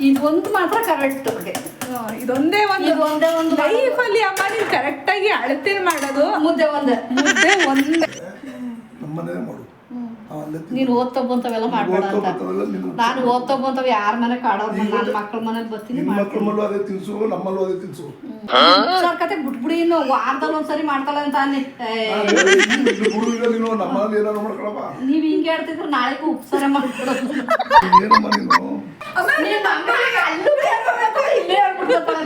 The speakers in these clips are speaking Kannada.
ಇದೊಂದು ಮಾತ್ರ ಕರೆಕ್ಟ್. ಇದೊಂದೇ ಒಂದು ಲೈಫಲ್ಲಿ ಅಮ್ಮ ನೀವು ಕರೆಕ್ಟಾಗಿ ಅಳತೆ ಮಾಡೋದು. ಮುದ್ದೆ ಒಂದೇ ನಮ್ಮನೆ ಮಾಡು. ನೀನು ಓದ್ತೊಬ್ಬಂತವೆಲ್ಲ ಮಾಡ್ಬೇಡ ಅಂತ. ನಾನು ಓದ್ತೊಬ್ಬಂತವ್ ಯಾರ ಮನೆ ಕಾಡೋರ್ ನನ್ನ ಮಕ್ಳ ಮನೇಲಿ ಬರ್ತೀನಿ. ಮಕ್ಕಳಲ್ಲೂ ಅದೇ ತಿನ್ಸು, ನಮ್ಮಲ್ಲೂ ಅದೇ ತಿನ್ಸು. ಸರ್ ಕತೆ ಬಿಟ್ಬಿಡಿ, ಇನ್ನು ವಾರದಲ್ಲಿ ಒಂದ್ಸರಿ ಮಾಡ್ತಾಳೆ ಅಂತ ಅನ್ನಿ. ನಮ್ಮಲ್ಲಿ ಏನಾದ್ರು ಮಾಡ್ಕೊಳಪ್ಪ. ನೀವ್ ಹಿಂಗೆ ಹೇಳ್ತಿದ್ರೆ ನಾಳೆಗೂ ಉಪಸಾರ ಮಾಡ್ಕೊಡೋದು. ಏನಮ್ಮ ನೀನು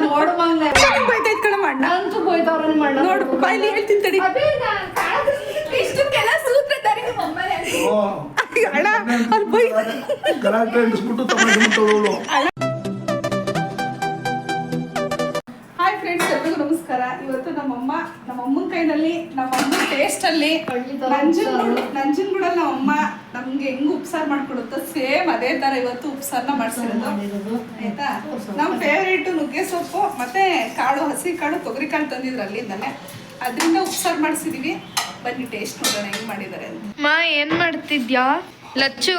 ನೋಡು ಮಂಗ್ಲೆ ಬೈತೈತ್ ಕಣ ಮಾಡ ಅಂತೂ ಬೋಯ್ತವ್ರ ಮಾಡ ನೋಡು ಬಾಯ್ಲಿ ಹೇಳ್ತೀನಿ ತಡಿ. ಇಷ್ಟಕ್ಕೆಲ್ಲ ಸೂತ್ರಧಾರಿ ನಮ್ಮನೆ ಅಣ್ಣ ಅಲ್ಲಿ ಬೈ ಗಲಾಟೆ ಅಂಟಿಸ್ಬಿಟ್ಟು ತಗೊಂಡು ಬಿಟ್ಟವಳು. ಹಾಯ್ ಫ್ರೆಂಡ್ಸ್, ಎಲ್ರಿಗೂ ನಮಸ್ಕಾರ. ಇವತ್ತು ನಮ್ಮಮ್ಮನ ಕೈನಲ್ಲಿ, ನಮ್ಮಮ್ಮನ ಟೇಸ್ಟ್ ಅಲ್ಲಿ ನಂಜನಗೂಡಲ್ಲಿ ನಮ್ಮಮ್ಮ ನಮ್ಗೆ ಹೆಂಗ್ ಉಪ್ಸಾರು ಮಾಡ್ಕೊಡುತ್ತೋ ಸೇಮ್ ಅದೇ ತರ ಇವತ್ತು ಉಪ್ಸಾರನ ಮಾಡ್ಸಿರೋದು. ಆಯ್ತಾ, ನಮ್ ಫೇವ್ರೇಟ್ ನುಗ್ಗೆ ಸೊಪ್ಪು ಮತ್ತೆ ಕಾಳು, ಹಸಿ ಕಾಳು, ತೊಗರಿ ಕಾಳು ತಂದಿದ್ರು ಅಲ್ಲಿಂದಲೇ. ಅದರಿಂದ ಉಪ್ಸಾರು ಮಾಡಿಸಿದೀವಿ. ಬನ್ನಿ ಟೇಸ್ಟ್ ನೋಡೋಣ ಹೆಂಗ್ ಮಾಡಿದ್ದಾರೆ ಅಂತ. ಮಾ ಏನ್ ಮಾಡ್ತಿದ್ಯಾ ಲಚ್ಚು?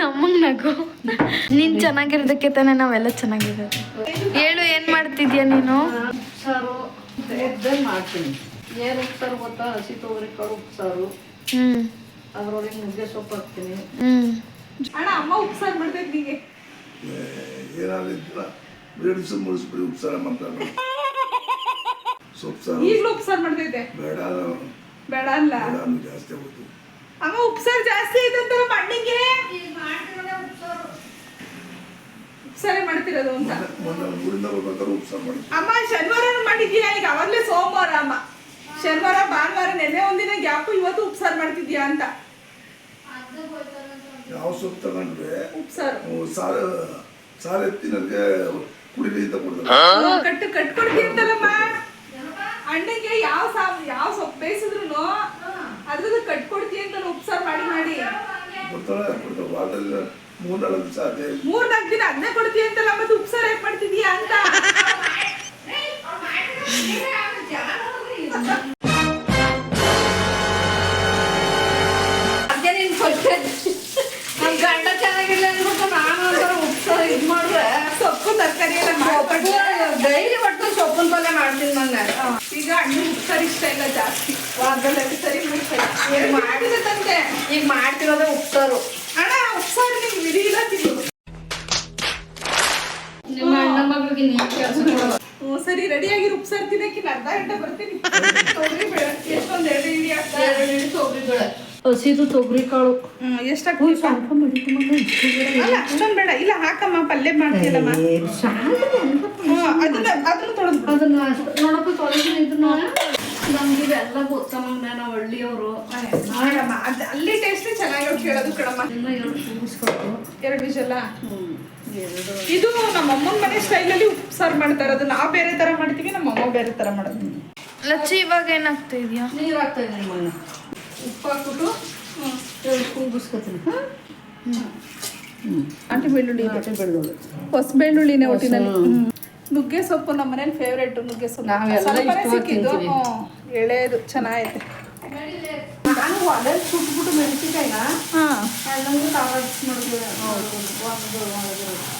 ಅಮ್ಮಂಗ್ ನಗು. ನೀನ್ ಚೆನ್ನಾಗಿರೋದಕ್ಕೆ ತಾನೇ ನಾವೆಲ್ಲ ಚೆನ್ನಾಗಿರೋದು. ಹೇಳು, ಏನ್ ಮಾಡ್ತಿದ್ಯಾ ನೀನು? ಉಪ್ಸಾರು ಮುದ್ದೆ ಮಾಡ್ತೀನಿ. ಏನ್ ಉಪ್ಸಾರು ಗೊತ್ತಾ? ಹಸಿ ತೊಗರಿ ಕಾಳು ಉಪ್ಸಾರು, ಅದ್ರೊಳಗೆ ನುಗ್ಗೆ ಸೊಪ್ಪು ಹಾಕ್ತೀನಿ. ಅಣ್ಣ ಅಮ್ಮ ಉಪ್ಸಾರು ಮಾಡ್ಬೇಕು ನಿಂಗೆ ಏನಾದ್ರು ಬೇಡಿಸಿ ಮುಗಿಸ್ಬಿಡಿ. ಉಪ್ಸಾರ ಮಾಡ್ತಾರೆ. ಈಗಲೂ ಉಪ್ಸಾರು ಮಾಡ್ತೈತೆ. ಬೇಡ ಬೇಡ ಅಲ್ಲ ಜಾಸ್ತಿ ಆಗುತ್ತೆ. ಅಮ್ಮ ಉಪ್ಸಾರು ಜಾಸ್ತಿ ಐತಂತಾರ ಮಣ್ಣಿಗೆ. ಉಪ್ಸಾರೆ ಮಾಡ್ತಿರೋದು ಅಂತ ಊರಿಂದ ಬರ್ಬೇಕಾದ್ರೆ ಉಪ್ಸಾರ ಮಾಡಿ. ಅಮ್ಮ ಶನಿವಾರ ಮಾಡಿದ್ಯಾ? ಈಗ ಅವಾಗ್ಲೇ ಸೋಮವಾರ ಅಮ್ಮ. ಶನಿವಾರ ಭಾನುವಾರ ನೆನ್ನೆ ಒಂದಿನ ಗ್ಯಾಪು, ಇವತ್ತು ಉಪ್ಸಾರು ಮಾಡ್ತಿದ್ಯಾ ಅಂತ. ಯಾವ ಸೊಪ್ಪು ತಗೊಂಡ್ರೆ ಉಪ್ಸಾರು ಸಾರು ಎತ್ತಿ ನನಗೆ ಕುಡಿಲಿ ಅಂತ ಕೊಡ್ತಾರೆ. ಕಟ್ಕೊಡ್ತೀನಿ ಅಂತಲ್ಲಮ್ಮ ಅಣ್ಣಗೆ. ಯಾವ ಸೊಪ್ಪು ಬೇಯಿಸಿದ್ರು ಅದ್ರದ್ದು ಕಟ್ಕೊಡ್ತೀನಿ ಅಂತ ಉಪ್ಸಾರು ಮಾಡಿ ಕೊಡ್ತಾಳೆ. ವಾರದಲ್ಲಿ 3-4 ದಿವಸ ಅದೇ 3-4 ದಿನ ಅದನ್ನೇ ಕೊಡ್ತೀಯ ಅಂತಲ್ಲ, ಮತ್ತೆ ಉಪ್ಸಾರು ಹೇಗೆ ಮಾಡ್ತಿದ್ಯಾ ಅಂತ. ಅದೇ ನೀನ್ ನಮ್ ಗಂಡ ಚೆನ್ನಾಗಿಲ್ಲ ಅಂದ್ಬಿಟ್ಟು ನಾನು ಒಂಥರ ಉಪ್ಸಾರು ಇದು ಮಾಡಿದ್ರೆ ಸೊಪ್ಪು ತರಕಾರಿ ಎಲ್ಲ ಡೈಲಿ ಒಟ್ಟು ಸೊಪ್ಪಿನ ಪಲ್ಯ ಮಾಡ್ತೀನಿ ನಾನು. ಈಗ ಅಣ್ಣ ಉಪ್ಸಾರು ಇಷ್ಟ ಇಲ್ಲ ಜಾಸ್ತಿ. ವಾರದಲ್ಲಿ ಸರಿ 3 ಸರಿ ಮಾಡಿದ ತಂದೆ. ಈಗ ಮಾಡ್ತಿರೋದೇ ಉಪ್ಸಾರು. ಅಣ್ಣ ಉಪ್ಸಾರು ನಿಮ್ಗೆ ವಿಧಿಲ್ಲ ತಿನ್ನೋದು. ನಿಮ್ಮ ಅಣ್ಣ ಮಗಳಿಗೆ ನೀರು ಕೆಲಸ. ಸರಿ ರೆಡಿ ಆಗಿರೋ ಉಪ್ಸಾರು ತಿನ್ನಕ್ಕೆ ಅರ್ಧ ಗಂಟೆ ಬರ್ತೀನಿ. ತೊಗರಿ ಬೇಳೆ ಎಷ್ಟೊಂದು 2 ಇಡಿ ಆಗ್ತಾ. 2 ಇಡಿ ತೊಗರಿ ಬೇಳೆ, ಹಸಿದು ತೊಗರಿ ಕಾಳು ಎಷ್ಟಾಗ್ತದೆ? ಸ್ವಲ್ಪ ಅಲ್ಲ ಅಷ್ಟೊಂದು ಬೇಡ. ಇಲ್ಲ ಹಾಕಮ್ಮ, ಪಲ್ಯ ಮಾಡ್ತೀಯಲ್ಲಮ್ಮ. ಅದನ್ನ ತೊಳೆದು ಅದನ್ನ ನೋಡಪ್ಪ ತೊಳೆದು ಇದನ್ನ ನಮ್ಗೆ ಇವೆಲ್ಲ ಗೊತ್ತಮ್ಮ. ನಾವು ಹಳ್ಳಿಯವರು ಮಾಡಮ್ಮ. ಅಲ್ಲಿ ಟೇಸ್ಟ್ ಚೆನ್ನಾಗಿ ಕೇಳೋದು ಕಣಮ್ಮ. 2 ಕೂಗಿಸ್ಕೊಟ್ಟು 2 ವಿಷಲ್ಲ. ಇದು ನಮ್ಮ ಅಮ್ಮನ ಮನೆ ಸ್ಟೈಲಲ್ಲಿ ಉಪ್ಸಾರು ಮಾಡ್ತಾರೆ. ಅದು ನಾವು ಬೇರೆ ತರ ಮಾಡ್ತೀವಿ, ನಮ್ಮ ಅಮ್ಮ ಬೇರೆ ತರ ಮಾಡೋದು. ಲಚ್ಚು ಇವಾಗ ಏನಾಗ್ತಾ ಇದೆಯಾ? ನೀರು ಹಾಕ್ತಾ ಇದ್ದೀನಿ ಮಣ್ಣು, ಉಪ್ಪು ಹಾಕ್ಬಿಟ್ಟು 2 ಕೂಗಿಸ್ಕೊತೀನಿ. ಅಂಟಿ ಬೆಳ್ಳುಳ್ಳಿ, ಹೊಸ ಬೆಳ್ಳುಳ್ಳಿನೇ ಒಟ್ಟಿನಲ್ಲಿ. ನುಗ್ಗೆ ಸೊಪ್ಪು ನಮ್ಮ ಮನೇಲಿ ಫೇವ್ರೇಟ್. ನುಗ್ಗೆ ಸೊಪ್ಪು ನಾವೆಲ್ಲ ಸಿಕ್ಕಿದ್ದು ಎಳೆದು ಚೆನ್ನಾಗೈತೆ. ನಾನು ಅದೇ ಸುಟ್ಬಿಟ್ಟು ಮೆಣಸಿಕಾಯಿನ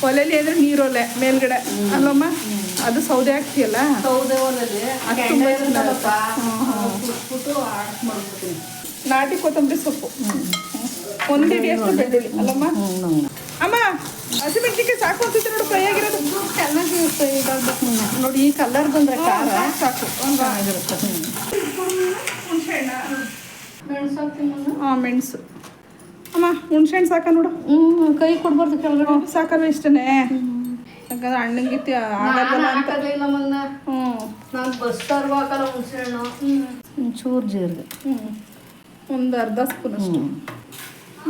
ಒಲೆಲಿ ಅಂದ್ರೆ ನೀರೊಲೆ ಮೇಲ್ಗಡೆ ಅಲ್ಲಮ್ಮ. ಅದು ಸೌದೆ ಹಾಕ್ತಿಯಲ್ಲ, ಸೌದೆ ಒಲೆಯಲ್ಲಿ ಸುಟ್ಬಿಟ್ಟು ಮಾಡ್ಬಿಡ್ತೀನಿ. ನಾಟಿ ಕೊತ್ತಂಬರಿ ಸೊಪ್ಪು 1 ಹಿಡಿಯಷ್ಟು ಬೆಳ್ಳುಳ್ಳಿ ಅಲ್ಲಮ್ಮ. ಅಮ್ಮ ಹಸಿಮೆಣಸಿನ್ಕಾಯಿ ಸಾಕು ಅನ್ಸುತ್ತೆ ನೋಡು, ಫ್ರೈ ಆಗಿರೋದು ಚೆನ್ನಾಗಿ ಇದಾಗಬೇಕು ನೋಡಿ. ಈ ಕಲರ್ ಬಂದ್ರೆ ಖಾರ ಸಾಕು. ಚೆನ್ನಾಗಿರುತ್ತೆ. ಹುಣಸೆ ಹಣ್ಣ, ಮೆಣಸು ಹಾಕ್ತೀನಿ. ಮೆಣಸು. ಅಮ್ಮ ಹುಣಸೆ ಹಣ್ಣು ಸಾಕ ನೋಡು. ಕೈ ಕೊಡ್ಬಾರ್ದು ಕೆಳಗಡೆ. ಸಾಕಲ್ವ ಇಷ್ಟನೇ? ಯಾಕಂದ್ರೆ ಹಣ್ಣಂಗೆ ಆಗಲ್ಲ ಅಂತ. ಹಾಕಲಿಲ್ಲ ಮೊನ್ನೆ. ನಾನು ಬಸ್ ತರುವಾಗಲ್ಲ ಹುಣಸೆ ಹಣ್ಣು. ಒಂಚೂರು ಜೀರಿಗೆ, ಒಂದು ಅರ್ಧ ಸ್ಪೂನ್ ಅಷ್ಟು.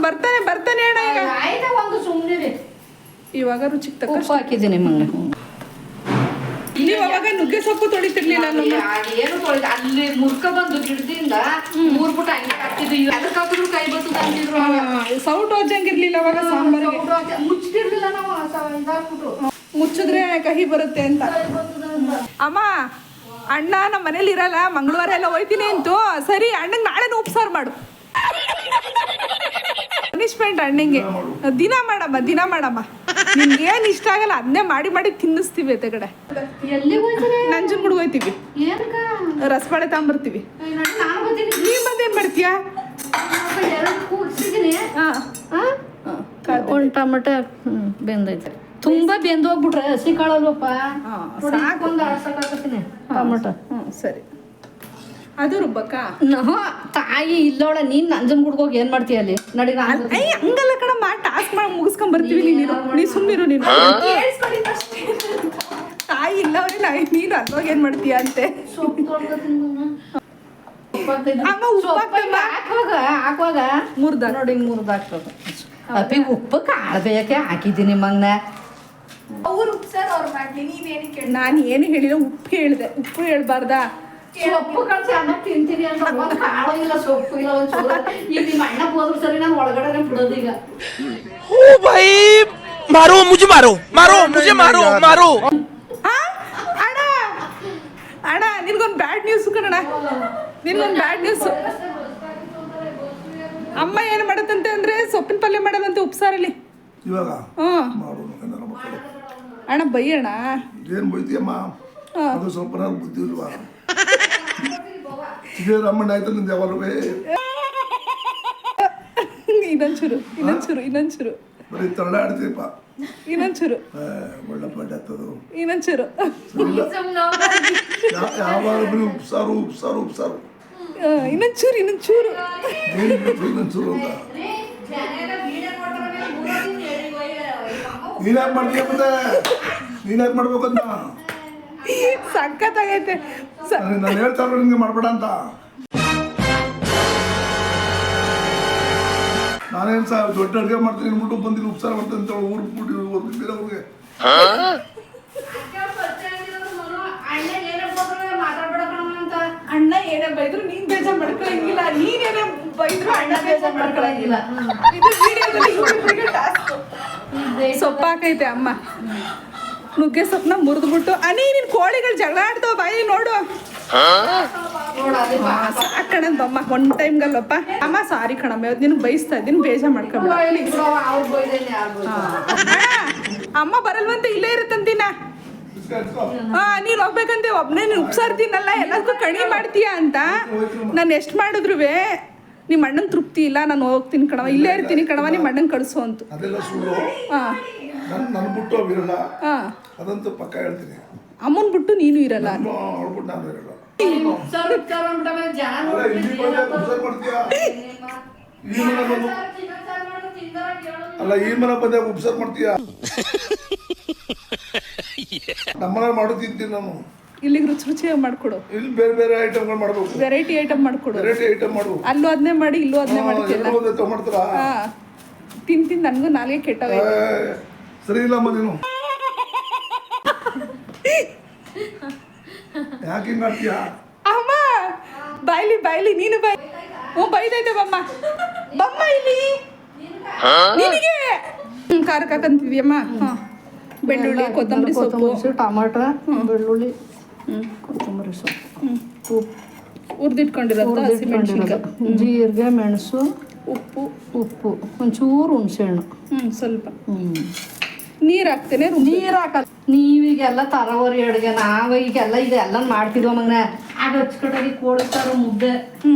ಬರ್ತಾನೆ ಅಣ್ಣ. ಈಗ ಆಯ್ತಾ ಒಂದು ಸುಮ್ಮನೆ ಇವಾಗ ರುಚಿಗೆ ತಕ್ಕ ಉಪ್ಪು ಹಾಕಿದ್ದೀನಿ ಮೊನ್ನೆ. ನೀವು ಅವಾಗ ನುಗ್ಗೆ ಸೊಪ್ಪು ತೊಳಿತಿರ್ಲಿಲ್ಲ. ಏನು ತೊಳಿದ ಅಲ್ಲಿ ಮುರ್ಕ ಬಂದು ಗಿಡದಿಂದ ಮೂರ್ಬಿಟ್ಟು ಹಂಗೆ ಹಾಕ್ತಿದ್ವಿ. ಅದಕ್ಕೆ ಹಾಕಿದ್ರು ಕೈ ಬರ್ತದ ಅಂತಿದ್ರು. ಸೌಟ್ ಹೋಜಂಗಿರ್ಲಿಲ್ಲ ಅವಾಗ ಸಾಂಬಾರಿಗೆ. ಮುಚ್ಚಿರ್ಲಿಲ್ಲ ನಾವು ಇದಾಕ್ಬಿಟ್ಟು. ಮುಚ್ಚಿದ್ರೆ ಕಹಿ ಬರುತ್ತೆ ಅಂತ. ಅಮ್ಮ ಅಣ್ಣ ನಮ್ಮ ಮನೇಲಿ ಇರಲ್ಲ, ಮಂಗಳವಾರ ಎಲ್ಲ ಹೋಯ್ತೀನಿ ಅಂತು. ಸರಿ ಅಣ್ಣಂಗೆ ನಾಳೆ ಉಪ್ಸಾರು ಮಾಡು. ಪನಿಷ್ಮೆಂಟ್ ಅಣ್ಣಂಗೆ. ದಿನ ಮಾಡಮ್ಮ. ನಿಮ್ಗೆ ಏನ್ ಇಷ್ಟ ಆಗಲ್ಲ ಅದನ್ನೇ ಮಾಡಿ ಮಾಡಿ ತಿನ್ನಿಸ್ತೀವಿ ಎತ್ತಗಡೆ. ಎಲ್ಲಿಗೆ ಹೋಗ್ತೀರಿ? ನಂಜನಗೂಡು ಹೋಯ್ತೀವಿ, ಏನಕ್ಕ? ರಸಬಾಳೆ ತಗೊಂಬರ್ತೀವಿ. ನಾನು ಬರ್ತೀನಿ. ನೀವ್ ಬಂದೇನ್ ಮಾಡ್ತೀಯಾ? ಎರಡು ಕೂಗ್ಸಿದ್ದೀನಿ. ಹಾ ಒಂದು ಟೊಮೆಟೊ ಬೆಂದೈತೆ. ತುಂಬಾ ಬೆಂದು ಹೋಗ್ಬಿಟ್ರೆ ಹಸಿ ಕಾಳಲ್ವಪ್ಪ. ಸಾಕು. ಒಂದು ಅಳಸಕ್ಕಾಕತ್ತೀನಿ ಟೊಮೆಟೊ. ಸರಿ. ಅದು ರುಬ್ಬಕ್ಕ ತಾಯಿ ಇಲ್ಲೋಳ ನೀನ್ ನಂಜನಗೂಡ್ಗೆ ಹೋಗಿ ಏನ್ ಮಾಡ್ತೀಯ ಅಲ್ಲಿ? ನಡಿ ಹಂಗಲ್ಲ ಕಣ, ಟಾಸ್ಕ್ ಮಾಡಿ ಮುಗಿಸ್ಕೊಂಡ್ ಬರ್ತೀವಿ. ನೀನು ಸುಮ್ಮಿರು. ನೀನು ತಾಯಿ ಇಲ್ಲವ್ರೆ ನೀನು ಅಲ್ಲೋಗಿ ಏನ್ ಮಾಡ್ತೀಯ ಅಂತೆ. ಹಾಕುವಾಗ ಮುರ್ದ ನೋಡಿ ಹಿಂಗ್ ಮುರ್ದ ಹಾಕ್ಬೇಕು. ಅಪ್ಪಿ ಉಪ್ಪು ಕಾಳು ಬೇಯಕ್ಕೆ ಹಾಕಿದ್ದೀನಿ ಮಗನ. ನಾನು ಏನು ಹೇಳಿಲ್ಲ, ಉಪ್ಪು ಹೇಳಿದೆ. ಉಪ್ಪು ಹೇಳ್ಬಾರ್ದಾ? ಸೊಪ್ಪು ಕಳ್ಸಿ ಅನ್ನ ತಿಂತೀನಿ ಅಂತ ಒಂದು ಕಾಳು ಇಲ್ಲ, ಸೊಪ್ಪು ಇಲ್ಲ, ಒಂದು ಚೂರು. ಈಗ ನಿಮ್ಮ ಅಣ್ಣ ಹೋದ್ರು ಸರಿ, ನಾನು ಒಳಗಡೆ ಬಿಡೋದು ಈಗ. ओ भाई मारो मुझे, मारो मारो मुझे, मारो मारो. ಅಣ್ಣ ಅಣ್ಣ ನಿನ್ಗೊಂದು ಬ್ಯಾಡ್ ನ್ಯೂಸ್ ಕಣಣ್ಣ, ನಿನ್ಗೊಂದು ಬ್ಯಾಡ್ ನ್ಯೂಸ್. ಅಮ್ಮ ಏನು ಮಾಡತ್ತಂತೆ ಅಂದ್ರೆ ಸೊಪ್ಪಿನ ಪಲ್ಯ ಮಾಡಲ್ಲಂತೆ ಉಪ್ಸಾರಲ್ಲಿ. ಇವಾಗ ಹ್ಞೂ ಅಣ್ಣ ಬೈಯಣ್ಣ. ಏನು ಬೈತೀಯಮ್ಮ? ಅದು ಸ್ವಲ್ಪ ಬುದ್ಧಿ ಇಲ್ವಾ? ಸಿದ್ದರಾಮಣ್ಣ ಆಯ್ತು ನಿಂದು ಯಾವಾಗಲೂ ಇನ್ನೊಂಚೂರು ಬರೀ ತರಳ ಆಡ್ತೀಯಪ್ಪ. ಇನ್ನೊಂಚೂರು ಒಳ್ಳೆ ಪಡ್ಡ ಆಗ್ತದು. ಇನ್ನೊಂಚೂರು ಯಾವಾಗ ಬರೀ ಉಪ್ಸಾರು ಉಪ್ಸಾರು ಉಪ್ಸಾರು. ಇನ್ನೊಂಚೂರು ಇನ್ನೊಂಚೂರು ಅಂತ ನೀನ್ಯಾಕೆ ಮಾಡ್ತೀಯ? ಮತ್ತೆ ನೀನ್ಯಾಕೆ ಮಾಡ್ಬೇಕಂತ ಸಖತ್ತಾಗೈತೆ. ನಾನು ಹೇಳ್ತಾ ನಿಮ್ಗೆ ಮಾಡ್ಬೇಡ ಅಂತ. ನಾನೇನು ಸಹ ದೊಡ್ಡ ಅಡುಗೆ ಮಾಡ್ತೀನಿ ಅಂದ್ಬಿಟ್ಟು ಬಂದಿಲ್ಲ ಉಪ್ಸಾರ ಮಾಡ್ತೀನಿ ಅಂತ ಊರಿಗೆ ಬೇರೆಯವ್ರಿಗೆ. ಅಣ್ಣ ಏನೇ ಬೈದ್ರು ನೀನ್ ಬೇಜಾರ್ ಮಾಡ್ಕೊಳಂಗಿಲ್ಲ, ನೀನೇನೇ ಬೈದ್ರು ಅಣ್ಣ ಬೇಜಾರ್ ಮಾಡ್ಕೊಳಂಗಿಲ್ಲ. ಇದು ವಿಡಿಯೋದಲ್ಲಿ ಸೊಪ್ಪು ಹಾಕೈತೆ ಅಮ್ಮ. ನುಗ್ಗೆ ಸೊಪ್ಪನ್ನ ಮುರಿದ್ಬಿಟ್ಟು ನೀನ್ ಕೋಳಿಗಳು ಜಗಳ ಆಡ್ತಾವ ಬಾಯಿ ನೋಡು. ಸಾಕಣಂತಮ್ಮ ಒನ್ ಟೈಮ್ಗಲ್ಲಪ್ಪ ಅಮ್ಮ. ಸಾರಿ ಕಣಮ್ಮ, ಇವತ್ತು ನಿನ್ ಬೈಸ್ತಾ ಇದ್ದೀನಿ, ಬೇಜಾರ್ ಮಾಡ್ಕೊಬೇಡ. ಅಮ್ಮ ಬರಲ್ವಂತೆ, ಇಲ್ಲೇ ಇರುತ್ತಂತೀನ. ನೀನ್ ಹೋಗ್ಬೇಕಂತೆ ಒಬ್ನೇ. ನೀನ್ ಉಪ್ಸಾರ್ತೀನಲ್ಲ, ಎಲ್ಲದಕ್ಕೂ ಕಡಿಮೆ ಮಾಡ್ತೀಯ ಅಂತ. ನಾನು ಎಷ್ಟು ಮಾಡಿದ್ರು ನಿಮ್ಮ ಅಣ್ಣನ್ ತೃಪ್ತಿ ಇಲ್ಲ, ನಾನು ಹೋಗ್ತೀನಿ ಕಣವ, ಇಲ್ಲೇ ಇರ್ತೀನಿ ಕಣವ, ನಿಮ್ಮ ಅಣ್ಣನ್ ಕಳಿಸು ಅಂತ. ಅದೆಲ್ಲ ಸುಳ್ಳು. ನನ್ನ ಬಿಟ್ಟು ಅವಿರಲ್ಲ, ಅದಂತೂ ಪಕ್ಕ ಹೇಳ್ತೀನಿ. ಅಮ್ಮನ್ ಬಿಟ್ಟು ನೀನು ಇರಲ್ಲ. ಅವ್ಳ್ಬಿಟ್ಟು ನಾನು ಇರಲ್ಲ. ಅಲ್ಲ ಈ ಮನೆ ಬಂದಾಗ ಉಪ್ಸಾರ್ ಮಾಡ್ತೀಯ? ನಮ್ಮನ್ನ ಮಾಡೋದು ತಿಂತೀನಿ ನಾನು. ಇಲ್ಲಿಗೆ ರುಚಿ ರುಚಿಯಾಗಿ ಮಾಡ್ಕೊಡು. ಇಲ್ಲಿ ಬೇರೆ ಬೇರೆ ಐಟಮ್ಗಳು ಮಾಡ್ಬೇಕು, ವೆರೈಟಿ ಐಟಮ್ ಮಾಡ್ಕೊಡು. ವೆರೈಟಿ ಐಟಮ್ ಮಾಡು. ಅಲ್ಲೂ ಅದನ್ನೇ ಮಾಡಿ, ಇಲ್ಲೂ ಅದನ್ನೇ ಮಾಡ್ತೀಯಲ್ಲ. ತಗೊಂಡ್ತಾರ ತಿಂದು ನನಗೂ ನಾಲ್ಗೆ ಕೆಟ್ಟವೆ. ಸರಿ ಇಲ್ಲಮ್ಮ ನೀನು. ಯಾಕೆ ಹಿಂಗ್ ಮಾಡ್ತೀಯ? ಅಮ್ಮ ಬಾಯ್ಲಿ ನೀನು ಬಾಯ್. ಬೈದೈತೆ ಬಮ್ಮ ಇಲ್ಲಿ ನಿನಗೆ. ಖಾರಕ್ಕೆ ಹಾಕಂತಿದ್ಯಮ್ಮ. ಬೆಳ್ಳುಳ್ಳಿ, ಕೊತ್ತಂಬರಿ ಸೊಪ್ಪು, ಟಮಾಟೊ, ಬೆಳ್ಳುಳ್ಳಿ, ಕೊತ್ತಂಬರಿ ಸೊಪ್ಪು, ಉಪ್ಪು, ಹುರಿದಿಟ್ಕೊಂಡಿರೋದು ಹಸಿಮೆಣಸಿನ್ಕಾಯಿ, ಜೀರಿಗೆ, ಮೆಣಸು, ಉಪ್ಪು, ಒಂಚೂರು ಹುಣಸೆಹಣ್ಣು, ಸ್ವಲ್ಪ ನೀರು ಹಾಕ್ತೇನೆ. ನೀರು ಹಾಕಲ್ಲ. ನೀವೀಗೆಲ್ಲ ತರವರಿ ಅಡುಗೆ, ನಾವು ಈಗೆಲ್ಲ ಇದೆಲ್ಲ ಮಾಡ್ತಿದ್ವ ಮಗನ. ಆಗ ಅಚ್ಚುಕಟ್ಟಾಗಿ ಕೋಳಿಸ್ತಾರ ಮುದ್ದೆ,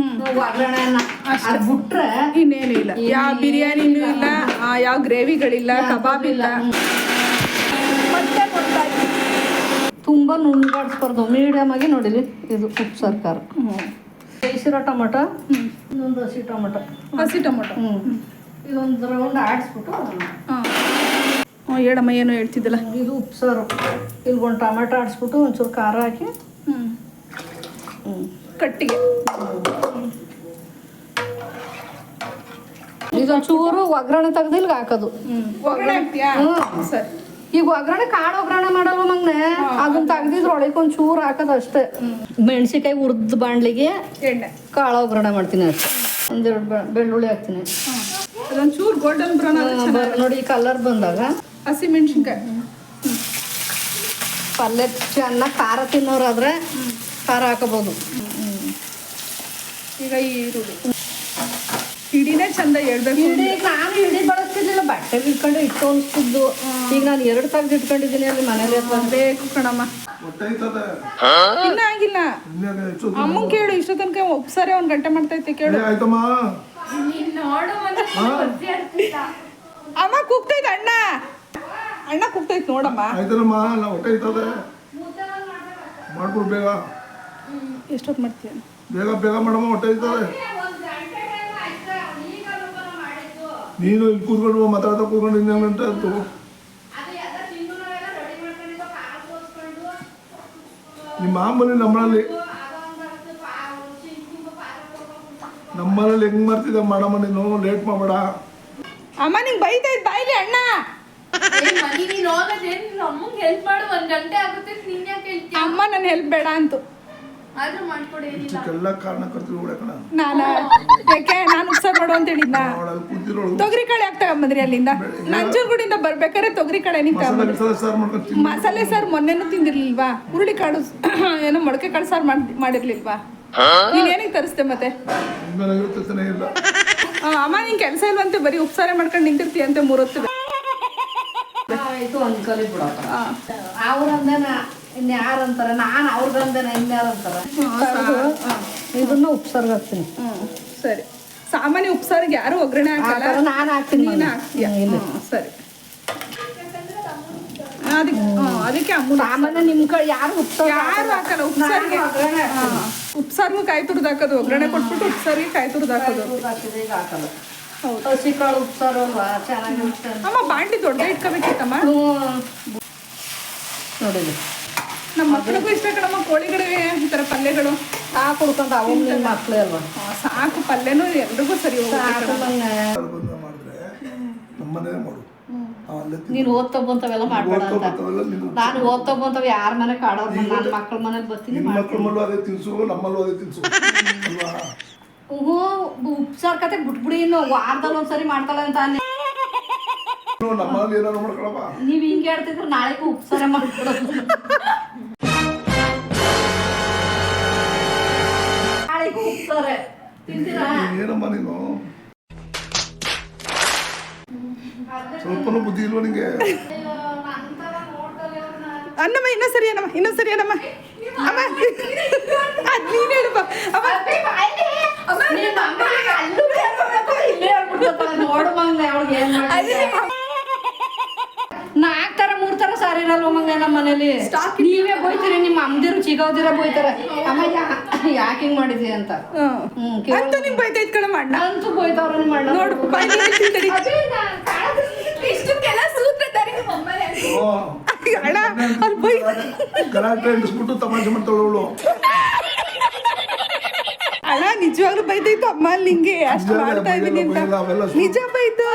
ಒಗ್ಗರಣೆಯನ್ನ ಅದು ಬಿಟ್ರೆ ಇನ್ನೇನು ಇಲ್ಲ. ಯಾವ ಬಿರಿಯಾನಿನೂ ಇಲ್ಲ, ಯಾವ ಗ್ರೇವಿಗಳಿಲ್ಲ, ಕಬಾಬ್ ಇಲ್ಲ. ತುಂಬ ನುಣ್ಣಗಾಡಿಸ್ಬಾರ್ದು, ಮೀಡಿಯಮ್ ಆಗಿ ನೋಡಿಲಿ. ಇದು ಉಪ್ಪು ಸರ್ಕಾರ, ಬೇಯಿಸಿರೋ ಟೊಮೊಟೊ, ಇನ್ನೊಂದು ಹಸಿ ಟೊಮೊಟೊ, ಇದೊಂದು ರೌಂಡ್ ಆಡಿಸ್ಬಿಟ್ಟು. ಹೇಳಮ್ಮ, ಏನು ಹೇಳ್ತಿದ್ದಲ್ಲ. ಇದು ಉಪ್ಪು ಸಾರು. ಇಲ್ಗೊಂದು ಟೊಮೆಟೊ ಆಡಿಸ್ಬಿಟ್ಟು ಒಂಚೂರು ಖಾರ ಹಾಕಿ ಕಟ್ಟಿಗೆ ಇದೊಂಚೂರು ಒಗ್ಗರಣೆ ತೆಗ್ದು ಇಲ್ಲಿಗೆ ಹಾಕೋದು. ಒಗ್ಗರಣೆ ಹಾಕ್ತೀಯಾ? ಸರಿ. ಈಗ ಒಗ್ಗರಣೆ ಕಾಳು ಒಗ್ಗರಣೆ ಮಾಡಲ್ವ ಮಗ್ನೆ, ಅದನ್ನ ತೆಗ್ದಿದ್ರೆ ಒಳಗೆ ಒಂಚೂರು ಹಾಕೋದು ಅಷ್ಟೇ. ಮೆಣಸಿಕಾಯಿ ಹುರಿದು ಬಾಣ್ಲಿಗೆ ಎಣ್ಣೆ, ಕಾಳು ಒಗ್ಗರಣೆ ಮಾಡ್ತೀನಿ ಅಷ್ಟೇ. ಒಂದೆರಡು ಬೆಳ್ಳುಳ್ಳಿ ಹಾಕ್ತೀನಿ. ಅದೊಂಚೂರು ಗೋಲ್ಡನ್ ಬ್ರೌನ್ ನೋಡಿ ಕಲರ್ ಬಂದಾಗ ಹಸಿ ಮೆಣಸಿನ್ಕಾಯಿ. ಪಲ್ಯ ಚೆನ್ನಾಗಿ ಖಾರ ತಿನ್ನೋರಾದ್ರೆ ಖಾರ ಹಾಕೋಬೋದು. ಈಗ ಈರುಳ್ಳಿ ಹಿಡಿನೇ ಚಂದ ಹೇಳ್ಬೇಕು. ನಾನು ಹಿಡಿ ಬಳಸ್ತಿರ್ಲಿಲ್ಲ, ಬಟ್ಟೆ ಇಟ್ಕೊಂಡು ಇಟ್ಟು ಅನ್ಸ್ತಿದ್ದು. ಈಗ ನಾನು 2 ತೆಗ್ದು ಇಟ್ಕೊಂಡಿದ್ದೀನಿ ಅಲ್ಲಿ ಮನೇಲಿ. ಬೇಕು ಕಣಮ್ಮ. ಹೊಟ್ಟೆ ಐತದೆ ಇನ್ನ ಆಗಿಲ್ಲ. ಅಮ್ಮನ್ ಕೇಳು, ಇಷ್ಟ ತನಕ ಒಪ್ಸಾರೆ 1 ಗಂಟೆ ಮಾಡ್ತೈತೆ ಕೇಳು. ಆಯ್ತಮ್ಮ. ಅಮ್ಮ ಕೂಗ್ತೈತೆ, ಅಣ್ಣ ಕೂಗ್ತೈತೆ ನೋಡಮ್ಮ. ಆಯ್ತಲ್ಲಮ್ಮ, ನಾ ಹೊಟ್ಟೆ ಐತದೆ ಮಾಡ್ಕೊಡು ಬೇಗ. ಎಷ್ಟೊತ್ತು ಮಾಡ್ತೀಯ? ಬೇಗ ಬೇಗ ಮಾಡಮ್ಮ, ಹೊಟ್ಟೆ ಐತದೆ. ನೀನು ಇಲ್ಲಿ ಕೂತ್ಕೊಂಡು ಮಾತಾಡ್ತಾ ಕೂತ್ಕೊಂಡು 2 ಗಂಟೆ ಆಯ್ತು. ನಿಮ್ಮ ಮಾಮೂಲಿ ನಮ್ಮಲ್ಲಿ ಹೆಂಗ್ ಮಾಡ್ತಿದ್ದ ಮಾಡಮ್ಮ, ನೀನು ಲೇಟ್ ಮಾಡಬೇಡ. ಅಮ್ಮ ನಿಂಗೆ ಬೈತೈತೆ ಬಾಯ್ಲಿ ಅಣ್ಣ. ಅಮ್ಮ ನನ್ನ ಹೆಲ್ಪ್ ಬೇಡ ಅಂತು. ಎಲ್ಲ ಕಾರಣ ಕರ್ತೀವಿ ಕಣ. ನಾನು ಯಾಕೆ ನಾನು ಉಪ್ಸಾರು ಮಾಡು ಅಂತ ಹೇಳಿದ್ನ. ತೊಗರಿ ಕಾಳು ಯಾಕೆ ತಗೊಂಬಂದ್ರಿ ಅಲ್ಲಿಂದ? ನಂಜನಗೂಡಿಂದ ಬರ್ಬೇಕಾದ್ರೆ ತೊಗರಿ ಕಾಳು ಏನಕ್ಕೆ ತಗೊಂಬಂದ್ರಿ? ಮಸಾಲೆ ಸಾರು ಮೊನ್ನೆನೂ ತಿಂದಿರ್ಲಿಲ್ವಾ? ಹುರುಳಿ ಕಾಳು ಏನೋ ಮೊಳಕೆ ಕಾಳು ಸಾರು ಮಾಡಿರ್ಲಿಲ್ವಾ? ನೀನ್ ಏನಕ್ಕೆ ತರಿಸ್ದೆ ಮತ್ತೆ? ಅಮ್ಮ ನಿನ್ ಕೆಲಸ ಇಲ್ವಂತೆ, ಬರೀ ಉಪ್ಸಾರೆ ಮಾಡ್ಕೊಂಡು ನಿಂತಿರ್ತೀಯ ಅಂತ 3 ಹೊತ್ತು. ಆಯ್ತು ಅನ್ಕಲಿ ಬಿಡಪ್ಪ. ಅವ್ರಂದನ ಇನ್ಯಾರಂತಾರ, ನಾನು ಅವ್ರಿಗಂದನ ಇನ್ಯಾರಂತಾರ. ಇದನ್ನ ಉಪ್ಸಾರ್ಗೆ ಹಾಕ್ತೀನಿ. ಸರಿ. ಸಾಮಾನ್ಯ ಉಪ್ಸಾರಿಗೆ ಯಾರು ಒಗ್ಗರಣೆ ಹಾಕಲ್ಲ, ನಾನು ಹಾಕ್ತೀನಿ. ನೀನು ಹಾಕ್ತೀಯ? ಸರಿ. ಅದಕ್ಕೆ ಸಾಮಾನ್ಯ ನಿಮ್ ಕಡೆ ಯಾರು ಯಾರು ಹಾಕಲ್ಲ ಉಪ್ಸಾರಿಗೆ. ಉಪ್ಸಾರ್ಗೂ ಕಾಯಿ ತುರ್ದು ಹಾಕೋದು, ಒಗ್ಗರಣೆ ಕೊಟ್ಬಿಟ್ಟು ಉಪ್ಸಾರಿಗೆ ಕಾಯಿ ತುರ್ದು ಹಾಕೋದು. ಹಾಕಲ್ಲ. ಹಸಿ ಕಾಳು ಉಪ್ಸಾರು ಅಲ್ವಾ, ಚೆನ್ನಾಗಿರುತ್ತೆ. ಅಮ್ಮ ಬಾಂಡಿ ದೊಡ್ಡ ಇಟ್ಕೋಬೇಕಿತ್ತಮ್ಮ. ನೋಡಿಲಿ, ನಮ್ಮ ಮಕ್ಕಳಿಗೂ ಇಷ್ಟ ಕಣಮ್ಮ ಕೋಳಿಗಳಿಗೆ ಈ ಥರ ಪಲ್ಯಗಳು. ಸಾಕು ಹುಡ್ಕೊಂತ ಅವು ನಿಮ್ಮ ಮಕ್ಳೇ ಅಲ್ವಾ. ಸಾಕು, ಪಲ್ಯನೂ ಎಲ್ರಿಗೂ ಸರಿ ಸಾಕು. ನೀನು ಓದ್ತಾ ಬಂತವೆಲ್ಲ ಮಾಡ್ಬೇಡ ಅಂತ. ನಾನು ಓದ್ತಾ ಬಂತವ ಯಾರ ಮನೆ ಕಾಡೋದು, ನನ್ನ ಮಕ್ಳ ಮನೇಲಿ ಬರ್ತೀನಿ. ಅದೇ ತಿನ್ಸು, ನಮ್ಮಲ್ಲೂ ಅದೇ ತಿನ್ಸು. ಉಪ್ಸಾರ್ ಕತೆ ಬಿಟ್ಬಿಡಿ, ಇನ್ನು ವಾರದಲ್ಲಿ ಒಂದ್ಸರಿ ಮಾಡ್ತಾಳೆ ಅಂತ. ನಮ್ಮಲ್ಲಿ ಏನಾದ್ರು ಮಾಡ್ಕೊಳಪ್ಪ. ನೀವ್ ಹಿಂಗೆ ಹೇಳ್ತಿದ್ರೆ ನಾಳೆಗೂ ಉಪ್ಸಾರ ಮಾಡ್ಕೊಡೋದು. ನಾಳೆಗೂ ಉಪ್ಸಾರೆ ತಿಂತೀರಾ? ಏನಮ್ಮ ನೀನು ಸ್ವಲ್ಪನೂ ಬುದ್ಧಿ ಇಲ್ವಾ ನಿಂಗೆ? ಅನ್ನಮ್ಮ ಇನ್ನೊಂದ್ಸರಿ ಅನ್ನಮ್ಮ, ಇನ್ನೊಂದ್ಸರಿ ಅನ್ನಮ್ಮ. ಅಮ್ಮ ಅದ್ ನೀನ್ ಹೇಳಪ್ಪ. ನೋಡು ಮಂಗ್ಲೆ, ಅವ್ಳಿಗೆ ಏನ್ ನಾಲ್ಕು ತರ 3 ತರ ಸಾರಿ ಇರಲ್ವ ಮಂಗ ನಮ್ಮ ಮನೇಲಿ. ನೀವೇ ಬೋಯ್ತೀರಿ, ನಿಮ್ಮ ಅಮ್ಮದಿರು ಚಿಗೋದಿರ ಬೋಯ್ತಾರೆ. ಅಮ್ಮ ಯಾಕೆ ಹಿಂಗ್ ಮಾಡಿದ್ವಿ ಅಂತ. ಅಂತ ನಿಮ್ ಬೈತೈತ್ ಕಣಮ್ಮ ಅಣ್ಣ. ಅಂತೂ ಬೋಯ್ತವ್ರ ನಿಮ್ಮ ಅಣ್ಣ. ನೋಡು ಇಷ್ಟಕ್ಕೆಲ್ಲ ಸೂತ್ರಧಾರಿ ಅಣ್ಣ. ಅಲ್ಲಿ ಬೈ ಗಲಾಟೆ ಇಡಿಸ್ಬಿಟ್ಟು ತಮಾಷೆ ಮಾಡ್ತಾಳು ಅಣ್ಣ. ನಿಜವಾಗ್ಲೂ ಬೈತೈತು ಅಮ್ಮ ಅಲ್ಲಿ ಹಿಂಗೆ ಅಷ್ಟು ಮಾಡ್ತಾ ಇದೀನಿ ಅಂತ. ನಿಜ ಬೈತು,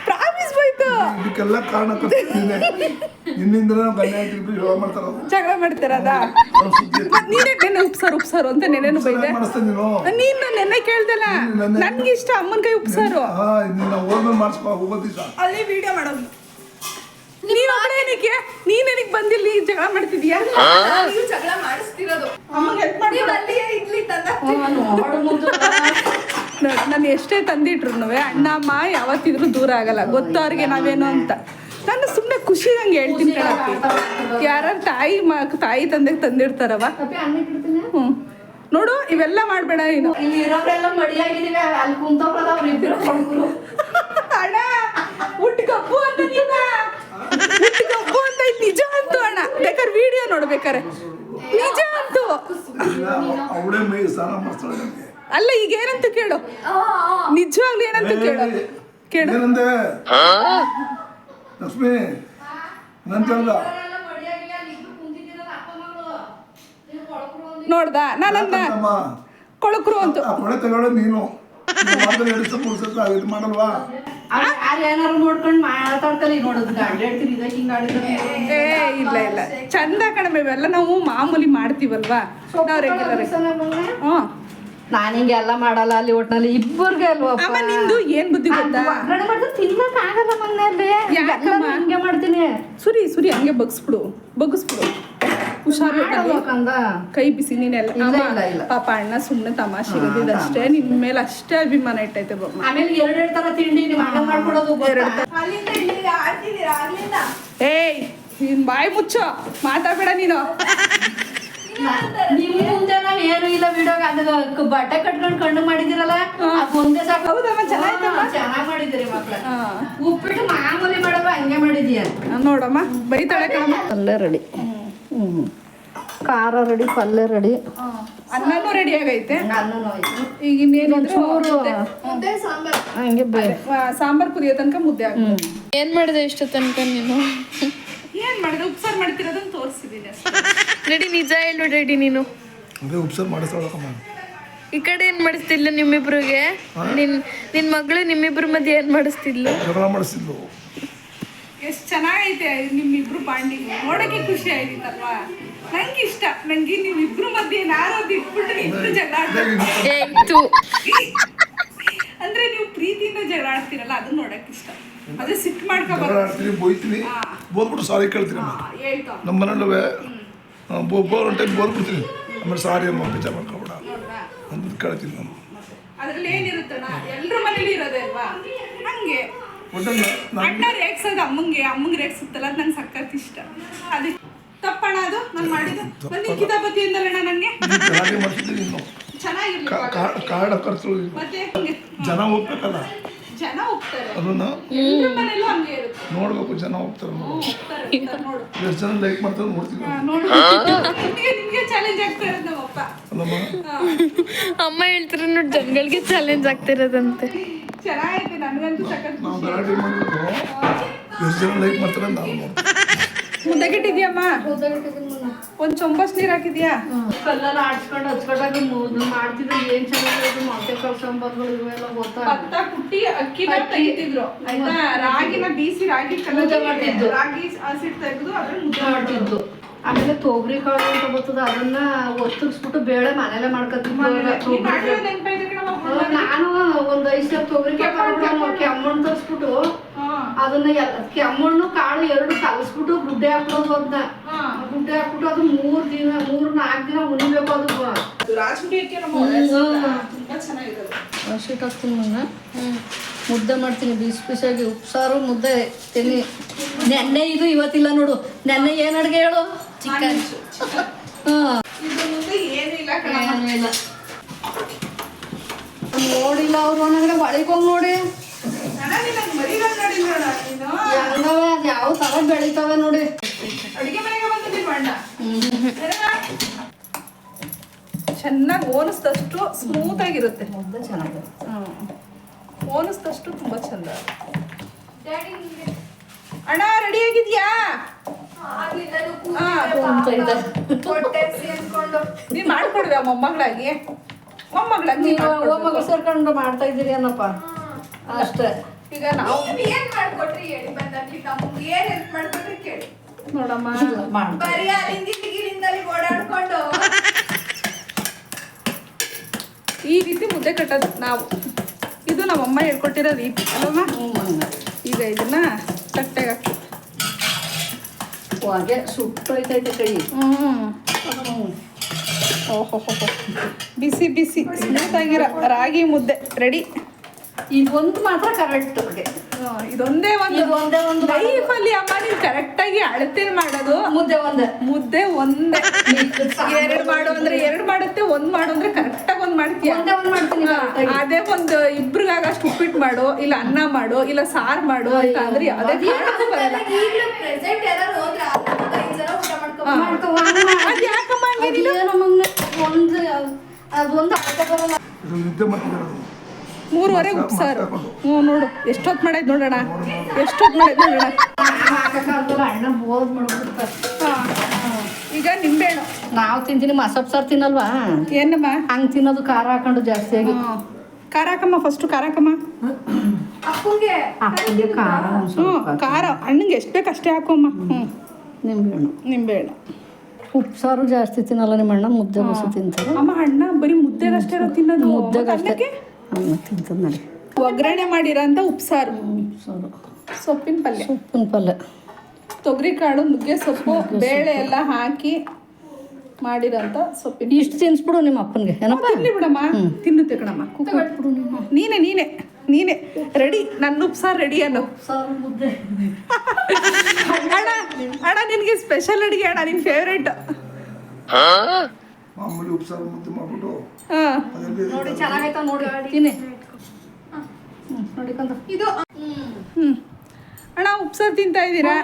ಪ್ರಾಮಿಸ್ ಬೈತು. ಇದಕ್ಕೆಲ್ಲ ಕಾರಣ ನಿನ್ನಿಂದ ಜಗಳ ಮಾಡ್ತಾರದ. ನೀನೇ ನೆನ್ನೆ ಉಪ್ಸಾರು ಅಂತ ನೆನೆನು ಬೈದೆ. ನೀನು ನೆನ್ನೆ ಕೇಳ್ದಲ್ಲ, ನನ್ಗೆ ಇಷ್ಟ ಅಮ್ಮನ ಕೈ ಉಪ್ಸಾರು. ಅಲ್ಲಿ ವಿಡಿಯೋ ಮಾಡೋದು. ನೀನೇನಕ್ಕೆ ಬಂದಿಲ್ಲ, ಜಗಳ ಮಾಡ್ತಿದ್ಯಾ? ಜಗಳ ಮಾಡಿಸ್ತಿರೋದು ಅಮ್ಮಗೆ ಹೆಲ್ಪ್ ಮಾಡಿ. ನಾನು ಎಷ್ಟೇ ತಂದಿಟ್ರು ಅಣ್ಣ ಅಮ್ಮ ಯಾವತ್ತಿದ್ರು ದೂರ ಆಗಲ್ಲ, ಗೊತ್ತು ಅವ್ರಿಗೆ ನಾವೇನು ಅಂತ. ನಾನು ಸುಮ್ಮನೆ ಖುಷಿ ಹಂಗೆ ಹೇಳ್ತೀನಿ ಕಣಕ್ಕೆ. ಯಾರು ತಾಯಿ ತಂದೆಗೆ ತಂದಿರ್ತಾರವ. ಹ್ಞೂ ನೋಡು, ಇವೆಲ್ಲ ಮಾಡಬೇಡ ನೀನು. ಅಣ್ಣ ಹುಟ್ಟಿಗಪ್ಪು ಅಂತ ಹುಟ್ಟಿಗಪ್ಪು ಅಂತ ನಿಜ ಅಂತು ಅಣ್ಣ. ಬೇಕಾದ್ರೆ ವಿಡಿಯೋ ನೋಡ್ಬೇಕಾರೆ ನಿಜ ಅಂತು. ಅಲ್ಲ ಈಗ ಏನಂತ ಕೇಳು, ನಿಜವಾಗ್ಲೂ ಏನಂತ ಕೇಳು. ಲಕ್ಷ್ಮಿ ನೋಡ್ದ ನಾನಂದ ಕೊಳಕ್ರು ಅಂತ ನೀನು ಮಾಡಲ್ವಾ? ಏನಾರು ನೋಡ್ಕೊಂಡು ಮಾತಾಡ್ತಲ್ಲ ನೋಡೋದು. ಏ ಇಲ್ಲ ಇಲ್ಲ, ಚಂದ ಕಣಮೆ. ಇವೆಲ್ಲ ನಾವು ಮಾಮೂಲಿ ಮಾಡ್ತೀವಲ್ವಾ, ನಾವು ರೆಗ್ಯುಲರ್. ಹ್ಞೂ ನಾನು ಹಿಂಗೆಲ್ಲ ಮಾಡಲ್ಲ ಅಲ್ಲಿ ಒಟ್ಟಿನಲ್ಲಿ ಇಬ್ಬರಿಗೆ ಅಲ್ವಾ. ಅಮ್ಮ ನಿಂದು ಏನ್ ಬುದ್ಧಿ ಗೊತ್ತಾ? ತಿನ್ನಕ್ ಆಗಲ್ಲ ಮನೇಲಿ. ಹಂಗೆ ಮಾಡ್ತೀನಿ. ಸುರಿ ಹಂಗೆ ಬಗ್ಸ್ಬಿಡು. ಹುಷಾರು ಕಂದ ಕೈ ಬಿಸಿ ನೀನೆಲ್ಲ ಇಲ್ಲ, ಅಮ್ಮ, ಇಲ್ಲ, ಇಲ್ಲ. ಪಾಪ ಅಣ್ಣ ಸುಮ್ಮನೆ ತಮಾಷೆ ಇರೋದಿಲ್ಲ ಅಷ್ಟೇ, ನಿನ್ ಮೇಲೆ ಅಷ್ಟೇ ಅಭಿಮಾನ ಇಟ್ಟೈತೆ ಬಮ್ಮ. ಆಮೇಲೆ ಎರಡೆರಡು ತರ ತಿಂಡಿ ನಿಮ್ಮ ಅಣ್ಣ ಮಾಡ್ಕೊಡೋದು ಗೊತ್ತಾ? ಏಯ್ ನೀನ್ ಬಾಯಿ ಮುಚ್ಚೋ, ಮಾತಾಡ್ಬೇಡ ನೀನು. ನಿಮ್ ಮುಂದೆ ನಾವ್ ಏನು ಇಲ್ಲ ವಿಡಿಯೋಗ ಅದು ಬಟ್ಟೆ ಕಟ್ಕೊಂಡ್ ಕಣ್ಣು ಮಾಡಿದಿರಲ್ಲ ಅದು ಒಂದೇ ಸಾಕು. ಹೌದಮ್ಮ, ಚೆನ್ನಾಗಿತ್ತಮ್ಮ. ಚೆನ್ನಾಗ್ ಮಾಡಿದಿರಿ ಮಕ್ಳ. ಹಾ. ಉಪ್ಪಿಟ್ಟು ಮಾಮೂಲಿ ಮಾಡಲ್ಲ ಹಂಗೆ ಮಾಡಿದೀಯ. ನೋಡಮ್ಮ ಬೈತಾಳೆ ಕಣಮ್ಮ. ಪಲ್ಯ ರೆಡಿ, ಖಾರ ರೆಡಿ, ಪಲ್ಯ ರೆಡಿ, ಅನ್ನನೂ ರೆಡಿ ಆಗೈತೆ. ಅನ್ನನೂ ಆಯ್ತು. ಈಗ ಇನ್ನೇನು ಚೂರು ಹಂಗೆ ಸಾಂಬಾರ್ ಕುದಿಯೋ ತನಕ ಮುದ್ದೆ ಆಗ. ಏನ್ ಮಾಡಿದೆ ಇಷ್ಟು ತನಕ ನೀನು? ಏನ್ ಮಾಡಿದ್ರೆ ಉಪ್ಸಾರು ಮಾಡ್ತಿರೋದನ್ನ ತೋರಿಸಿದ್ದೀನಿ ಅಷ್ಟೇ. ರೆಡಿ, ನಿಜ ಹೇಳು ರೆಡಿ ನೀನು. ಅದೇ ಉಪ್ಸಾರು ಮಾಡಿಸ್ತಾಳಕ್ಕಮ್ಮ. ಈ ಕಡೆ ಏನ್ ಮಾಡಿಸ್ತಿಲ್ಲ ನಿಮ್ಮಿಬ್ರಿಗೆ? ನಿನ್ ಮಗಳು ನಿಮ್ಮಿಬ್ರ ಮಧ್ಯೆ ಏನ್ ಮಾಡಿಸ್ತಿದ್ಲು? ಜಗಳ ಮಾಡಿಸ್ತಿದ್ಲು. ಎಷ್ಟು ಚೆನ್ನಾಗೈತೆ ನಿಮ್ಮಿಬ್ರು ಬಾಂಡಿಂಗ್, ನೋಡಕ್ಕೆ ಖುಷಿ ಆಯ್ತಲ್ವಾ? ನಂಗೆ ಇಷ್ಟ. ನಂಗೆ ನಿಮ್ಮಿಬ್ರು ಮಧ್ಯೆ ಏನಾರು ಇಟ್ಬಿಟ್ರೆ ಇಬ್ರು ಜಗಳ ಆಡ್ತಾರೆ. ಅಂದ್ರೆ ನೀವು ಪ್ರೀತಿಯಿಂದ ಜಗಳ ಆಡ್ತೀರಲ್ಲ, ಅದನ್ನ ನೋಡಕ್ ಇಷ್ಟ. ಅದೇ ಸಿಟ್ಟು ಜಗಳ ಮಾಡ್ಕೊಬಾರ್ದು. ಆಡ್ತೀನಿ, ಬೋಯ್ತೀನಿ, ಬೋದ್ಬಿಟ್ಟು ಸಾರಿ ಕೇಳ್ತೀನಿ. ಹೇಳ್ತಾವ ನಮ್ಮ ಮನೆಯಲ್ಲೇ ಒಂದು ಟೈಮ್ ಬೋದ್ಬಿಡ್ತೀನಿ, ಆಮೇಲೆ ಸಾರಿ ಅಮ್ಮ ಬೇಜಾರು ಮಾಡ್ಕೊಬೇಡ ಅಂತ ಕೇಳ್ತೀನಿ ನಾನು. ಅದ್ರಲ್ಲಿ ಏನಿರುತ್ತಣ್ಣ, ಎಲ್ರ ಮನೇಲಿ ಇರೋದೇ ಅಲ್ವಾ? ಹಂಗೆ ಒಟ್ಟಲ್ಲಿ ಅಣ್ಣ ರೇಗ್ಸೋದು ಅಮ್ಮಂಗೆ ರೇಗ್ಸುತ್ತಲ್ಲ, ಅದು ನಂಗೆ ಸಖತ್ ಇಷ್ಟ. ಅದಕ್ಕೆ ತಪ್ಪಣ ಅದು ನಾನು ಮಾಡಿದ್ದು. ಒಂದು ಕಿತಾಪತಿ ಅಂದಲ್ಲಣ್ಣ ನನಗೆ ಹಾಗೆ ಮಾಡ್ತಿದ್ದೀನಿ. ಇನ್ನು ಚೆನ್ನಾಗಿರ್ಲಿ. ಕಾರ್ಡ್ ಖರ್ಚು ಮತ್ತೆ ಹಂಗೆ ಜನ ಹೋಗ್ಬೇಕಲ್ಲ, ಜನ ಹೋಗ್ತಾರೆ, ಅದನ್ನ ಎಲ್ರ ಮನೇಲೂ ಹಂಗೆ ಇರುತ್ತೆ. ನೋಡ್ಬೇಕು, ಜನ ಹೋಗ್ತಾರೆ. ಹೋಗ್ತಾರೆ, ನೋಡು. ಎಷ್ಟು ಜನ ಲೈಕ್ ಮಾಡ್ತಾರೆ ನೋಡ್ತೀವಿ. ನೋಡು, ನಿಮ್ಗೆ ಚಾಲೆಂಜ್ ಆಗ್ತಾ ಇರೋದು ನಮ್ಮಪ್ಪ. ಅಲ್ಲಮ್ಮ, ಅಮ್ಮ ಹೇಳ್ತಾರೆ ನೋಡಿ, ಜನಗಳಿಗೆ ಚಾಲೆಂಜ್ ಆಗ್ತಿರೋದಂತೆ. ಚೆನ್ನಾಗೈತೆ, ನನಗಂತೂ ಸಖತ್ ನಾವು ಖುಷಿ. ಗಲಾಟೆ ಮಾಡಿದ್ರು ಎಷ್ಟು ಜನ ಲೈಕ್ ಮಾಡ್ತಾರೆ ಅಂತ ನಾವು ನೋಡ್ತೀವಿ. ಮುದ್ದಗಿಟ್ಟಿದ್ಯಮ್ಮ? ಒಂದ್ ಚೊಂಬಸ್ ನೀರ್ ಹಾಕಿದ್ಯಾ? ಕಲ್ಲೆಲ್ಲ ಆಡ್ಸ್ಕೊಂಡು ಹಚ್ಕೊಂಡಾಗ ಮಾಡ್ತಿದ್ರು. ಏನ್ ಚೆನ್ನಾಗಿರೋದು ಮೊಟ್ಟೆ ಕಳ್ಸಂಬರ್ಗಳು ಇವೆಲ್ಲ ಗೊತ್ತಾ? ಭತ್ತ ಕುಟ್ಟಿ ಅಕ್ಕಿನ ತೆಗಿತಿದ್ರು ಆಯ್ತಾ, ರಾಗಿನ ಬೀಸಿ ರಾಗಿ ಕಲ್ಲಲ್ಲಿ ಮಾಡ್ತಿದ್ದು. ರಾಗಿ ಹಸಿಟ್ಟು ತೆಗೆದು ಅದ್ರಲ್ಲಿ ಮುದ್ದೆ ಮಾಡ್ತಿದ್ದು. ಆಮೇಲೆ ತೊಗರಿ ಕಾಳು ಅಂತ ಬರ್ತದ, ಅದನ್ನ ಒತ್ತಿಸ್ಬಿಟ್ಟು ಬೇಳೆ ಮನೇಲೆ ಮಾಡ್ಕೊತಿದ್ವಿ. ನೆನಪೈತೆ ಕಣಮ್ಮ. ನಾನು ಒಂದ್ 5 ಸ್ಟೆಪ್ ತೊಗರಿ ಕೆಮ್ಮಣ್ಣು ತರಿಸ್ಬಿಟ್ಟು ಅದನ್ನ ಕೆಮ್ಮಣ್ಣು ಕಾಳು 2 ಕಲಸ್ಬಿಟ್ಟು ಗುಡ್ಡೆ ಹಾಕೋದು. ಅದನ್ನ ಗುಡ್ಡೆ ಹಾಕ್ಬಿಟ್ಟು ಅದು 3-4 ದಿನ ಉಣಿಬೇಕು. ಅದು ರಾಜಮುಡಿ ಅಕ್ಕಿ ತುಂಬಾ ಚೆನ್ನಾಗಿರೋದು. ಹಸಿಟ್ಟು ಹಾಕ್ತೀನಿ. ಮುನ್ನ ಮುದ್ದೆ ಮಾಡ್ತೀನಿ, ಬಿಸಿಯಾಗಿ ಉಪ್ಸಾರು ಮುದ್ದೆ ತಿನ್ನಿ. ನೆನ್ನೆ ಇದು ಇವತ್ತಿಲ್ಲ ನೋಡು. ನೆನ್ನೆ ಏನ್ ಅಡ್ಗೆ ಹೇಳು? ಚಿಕನ್. ಇದು ಮುಂದೆ ಏನಿಲ್ಲ ಕಣಮ್ಮ. ಇಲ್ಲ ನೋಡಿಲ್ಲ ಅವ್ರು ಅನ್ನಂದ್ರೆ ಒಳಗೆ ಹೋಗಿ ನೋಡಿ ಅಣ್ಣ ನೀನು ಮರಿಗಳು ನೋಡಿಲ್ಲ ನೀನು? ಹೆಂಗವೆ ಅದು ಯಾವ ತರ ಬೆಳಿತಾವೆ ನೋಡಿ. ಅಡಿಗೆ ಮನೆಗೆ ಬಂದಿದ್ದೀವಿ ಬಣ್ಣ ಚೆನ್ನಾಗಿ ಓನಿಸಿದಷ್ಟು ಸ್ಮೂತ್ ಆಗಿರುತ್ತೆ. ಮುದ್ದೆ ಚೆನ್ನಾಗಿದೆ. ಓನಿಸಿದಷ್ಟು ತುಂಬಾ ಚಂದ. ಅಣ್ಣ ರೆಡಿ ಆಗಿದ್ಯಾ? ನೀನ್ ಮಾಡ್ಕೊಡ್ವೆ ಮೊಮ್ಮಗಳಾಗಿ ನೀವು ಮಗಳು ಸೇರ್ಕೊಂಡು ಮಾಡ್ತಾ ಇದ್ದೀರಿ ಅನ್ನಪ್ಪ ಅಷ್ಟೇ. ಈಗ ನಾವು ಏನ್ ಮಾಡ್ಕೊಟ್ರಿ ಹೇಳಿ, ಬಂದಲ್ಲಿ ನಮ್ಗೆ ಏನ್ ಹೆಲ್ಪ್ ಮಾಡ್ಕೊಟ್ರಿ ಕೇಳಿ. ನೋಡಮ್ಮ, ಬರೀ ಅಲ್ಲಿಂದ ಓಡಾಡ್ಕೊಂಡು ಈ ರೀತಿ ಮುದ್ದೆ ಕಟ್ಟೋದು ನಾವು. ಇದು ನಮ್ಮಮ್ಮ ಹೇಳ್ಕೊಟ್ಟಿರೋ ರೀತಿ ಅಲ್ಲಮ್ಮ. ಈಗ ಇದನ್ನ ತಟ್ಟೆಗೆ ಹಾಕಿ ಹಾಗೆ ಸುಟ್ಟೈತೈತೆ ಕೈ. ಓಹೋ ಬಿಸಿ ಬಿಸಿ ಸ್ಮೂತ್ ಆಗಿರೋ ರಾಗಿ ಮುದ್ದೆ ರೆಡಿ. ಇದೊಂದು ಮಾತ್ರ ಕರೆಕ್ಟ್. ಇದೊಂದೇ ಒಂದು ಲೈಫಲ್ಲಿ ಲೈಫಲ್ಲಿ ಅಮ್ಮ ನೀವು ಕರೆಕ್ಟಾಗಿ ಅಳತೆಲ್ ಮಾಡೋದು. ಮುದ್ದೆ ಒಂದೇ 2 ಮಾಡು ಅಂದ್ರೆ 2 ಮಾಡುತ್ತೆ, 1 ಮಾಡು ಅಂದ್ರೆ ಕರೆಕ್ಟಾಗಿ 1 ಮಾಡ್ತೀಯ. ಮಾಡ್ತೀನಿ. ಅದೇ ಒಂದು ಇಬ್ರಿಗಾಗಷ್ಟು ಉಪ್ಪಿಟ್ಟು ಮಾಡು, ಇಲ್ಲ ಅನ್ನ ಮಾಡು, ಇಲ್ಲ ಸಾರು ಮಾಡು ಅಂತ ಅಂದ್ರೆ ಅದೇ ಈಗಲೂ ಪ್ರೆಸೆಂಟ್ ಯಾರು ಹೋದ್ರೆ 5 ಜನ ಊಟ ಅದು ಯಾಕಮ್ಮ ಅದೊಂದು ಅರ್ಥ ಬರಲ್ಲ. ಇದು ನಿದ್ದೆ ಮಾಡ್ತಿದ್ದಾರೆ. 3:30 ಉಪ್ಸಾರು. ನೋಡು ಎಷ್ಟೊತ್ತು ಮಾಡೈತೆ ನೋಡೋಣ, ಎಷ್ಟೊತ್ತು ಮಾಡೈತೆ ನೋಡೋಣ. ಅಣ್ಣ ಬೋದ್ ಮಾಡ್ಬಿಡ್ತಾರೆ. ಈಗ ನಿಂಬೆಹಣ್ಣು ನಾವು ತಿಂತೀನಿ, ಮಸಪ್ ಸಾರು ತಿನ್ನಲ್ವಾ? ಏನಮ್ಮ ಹಂಗೆ ತಿನ್ನೋದು ಖಾರ ಹಾಕೊಂಡು ಜಾಸ್ತಿಯಾಗಿ. ಖಾರ ಹಾಕಮ್ಮ, ಫಸ್ಟು ಖಾರ ಹಾಕಮ್ಮ. ಅಪ್ಪಂಗೆ ಖಾರ ಖಾರ ಅಣ್ಣಂಗೆ ಎಷ್ಟು ಬೇಕು ಅಷ್ಟೇ ಹಾಕಮ್ಮ. ನಿಂಬೆಹಣ್ಣು. ಉಪ್ಸಾರು ಜಾಸ್ತಿ ತಿನ್ನಲ್ಲ ನಿಮ್ಮ ಅಣ್ಣ, ಮುದ್ದೆ ಬಸಿ ತಿಂತಾರೆ. ಅಮ್ಮ ಅಣ್ಣ ಬರೀ ಮುದ್ದೆಗಷ್ಟೇ ತಿನ್ನೋದು, ಮುದ್ದೆಗಷ್ಟೇ ತಿಂತದ ನೋಡಿ. ಒಗ್ಗರಣೆ ಮಾಡಿರೋಂಥ ಉಪ್ಸಾರು, ಉಪ್ಸಾರು, ಸೊಪ್ಪಿನ ಪಲ್ಯ, ಸೊಪ್ಪಿನ ಪಲ್ಯ, ತೊಗರಿ ಕಾಳು, ನುಗ್ಗೆ ಸೊಪ್ಪು, ಬೇಳೆ ಎಲ್ಲ ಹಾಕಿ ಮಾಡಿರೋಂಥ ಸೊಪ್ಪಿನ ಇಷ್ಟು ತಿನ್ಸ್ಬಿಡು ನಿಮ್ಮ ಅಪ್ಪನಿಗೆ ಏನಪ್ಪ ತಿನ್ನಿ ಬಿಡಮ್ಮ ತಿನ್ನುತ್ತೆ ಕಣಮ್ಮ ನೀನೆ ರೆಡಿ ನನ್ನ ಉಪ್ಸಾರು ರೆಡಿ ಅನ್ನೋ ಸಾರು ಮುದ್ದೆ ಅಣ್ಣ ನಿನಗೆ ಸ್ಪೆಷಲ್ ಅಡುಗೆ ಅಣ್ಣ ನಿನ್ನ ಫೇವ್ರೇಟ್ ಮಾಮೂಲಿ ಉಪ್ಸಾರು ಮುದ್ದೆ ಮಾಡ್ಬಿಟ್ಟು ಹಾಂ ನೋಡಿ ಚೆನ್ನಾಗೈತ ನೋಡಿ ತಿನ್ನಿ ನೋಡಿಕೊಂಡ ಇದು ಅಣ್ಣ ಉಪ್ಸಾರು ತಿಂತಾ ಇದ್ದೀರಾ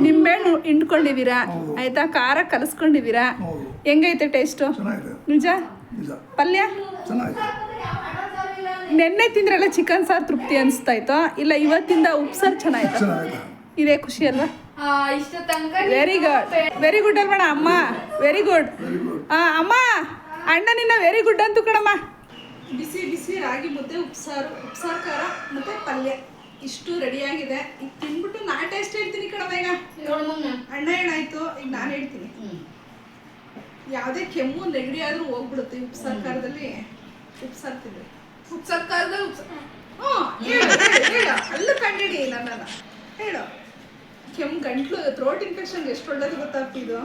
ನಿಂಬೆಹಣ್ಣು ಹಿಂಡ್ಕೊಂಡಿದ್ದೀರಾ ಆಯ್ತಾ ಖಾರ ಕಲಸ್ಕೊಂಡಿದ್ದೀರಾ ಹೌದು ಹೆಂಗೈತೆ ಟೇಸ್ಟು ಚೆನ್ನಾಗಿದೆ ನಿಜ ನಿಜ ಪಲ್ಯ ಚೆನ್ನಾಗಿದೆ. ನೆನ್ನೆ ತಿಂದ್ರೆಲ್ಲ ಚಿಕನ್ ಸಾರು ತೃಪ್ತಿ ಅನಿಸ್ತಾಯ್ತೋ ಇಲ್ಲ ಇವತ್ತಿಂದ ಉಪ್ಸಾರು ಚೆನ್ನಾಯ್ತು ಚೆನ್ನಾಗಿದೆ. ಇದೇ ಖುಷಿ ಅಲ್ವಾ ಇಷ್ಟು ತನಕ ವೆರಿ ಗುಡ್ ಅಲ್ವಣ ಅಮ್ಮ ವೆರಿ ಗುಡ್ ಅಮ್ಮ ಅಣ್ಣ ನಿನ್ನ ವೆರಿ ಗುಡ್ ಅಂತು ಕಣಮ್ಮ ಬಿಸಿ ಬಿಸಿ ರಾಗಿ ಮುದ್ದೆ ಉಪ್ಸಾರು ಖಾರ ಮತ್ತೆ ಪಲ್ಯ ಇಷ್ಟು ರೆಡಿಯಾಗಿದೆ ಈಗ ತಿನ್ಬಿಟ್ಟು ನಾ ಟೇಸ್ಟ್ ಹೇಳ್ತೀನಿ ಕಣಮ್ಮ ಈಗ ಅಣ್ಣ ಏನಾಯ್ತು ಈಗ ನಾನು ಹೇಳ್ತೀನಿ ಯಾವುದೇ ಕೆಮ್ಮು ನೆಗಡಿ ಆದರೂ ಹೋಗ್ಬಿಡುತ್ತೆ ಉಪ್ಸಾರು ಖಾರದಲ್ಲಿ ಉಪ್ಸಾರು ತಿಂದ್ರೆ ಸರ್ಕಾರದಲ್ಲಿ ಹ್ಞೂ ಹೇಳು ಅಲ್ಲೂ ಕಂಡಿಡಿ ನನ್ನನ್ನು ಹೇಳು ಕೆಮ್ಮು ಗಂಟ್ಲು ಥ್ರೋಟ್ ಇನ್ಫೆಕ್ಷನ್ಗೆ ಎಷ್ಟು ಒಳ್ಳೇದು ಗೊತ್ತಾಗ್ತಿದ್ದು